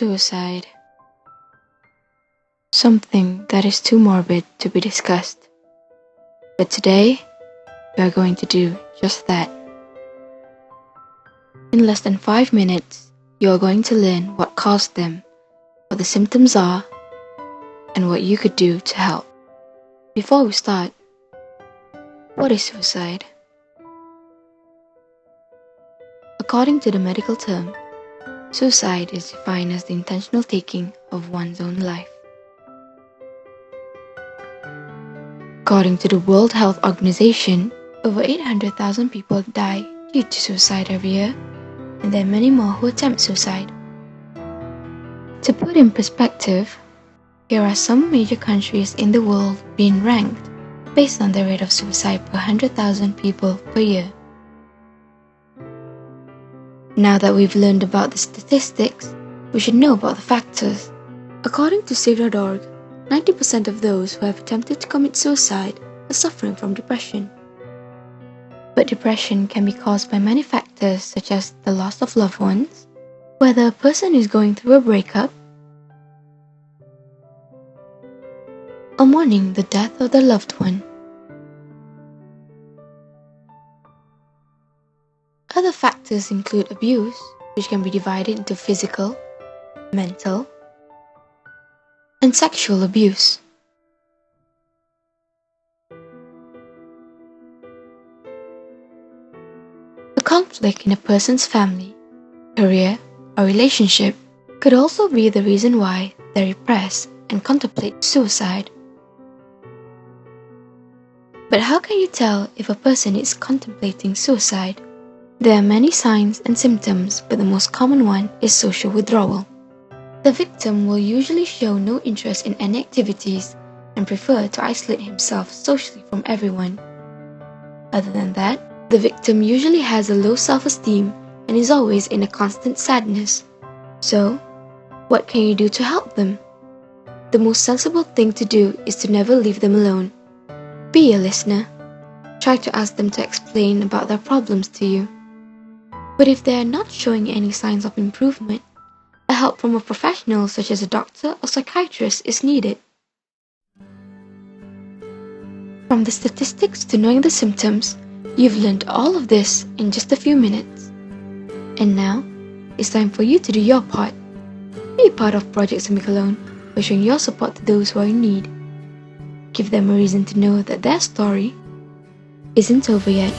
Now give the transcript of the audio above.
Suicide. Something that is too morbid to be discussed. But today, we are going to do just that. In less than 5 minutes, you are going to learn what caused them, what the symptoms are, and what you could do to help. Before we start, what is suicide? According to the medical term, suicide is defined as the intentional taking of one's own life. According to the World Health Organization, over 800,000 people die due to suicide every year, and there are many more who attempt suicide. To put in perspective, here are some major countries in the world being ranked based on the rate of suicide per 100,000 people per year. Now that we've learned about the statistics, we should know about the factors. According to Save.org, 90% of those who have attempted to commit suicide are suffering from depression. But depression can be caused by many factors such as the loss of loved ones, whether a person is going through a breakup, or mourning the death of their loved one. Other factors include abuse, which can be divided into physical, mental, and sexual abuse. A conflict in a person's family, career, or relationship could also be the reason why they repress and contemplate suicide. But how can you tell if a person is contemplating suicide? There are many signs and symptoms, but the most common one is social withdrawal. The victim will usually show no interest in any activities and prefer to isolate himself socially from everyone. Other than that, the victim usually has a low self-esteem and is always in a constant sadness. So, what can you do to help them? The most sensible thing to do is to never leave them alone. Be a listener. Try to ask them to explain about their problems to you. But if they are not showing any signs of improvement, a help from a professional such as a doctor or psychiatrist is needed. From the statistics to knowing the symptoms, you've learned all of this in just a few minutes. And now, it's time for you to do your part. Be part of Project Semicolon by showing your support to those who are in need. Give them a reason to know that their story isn't over yet.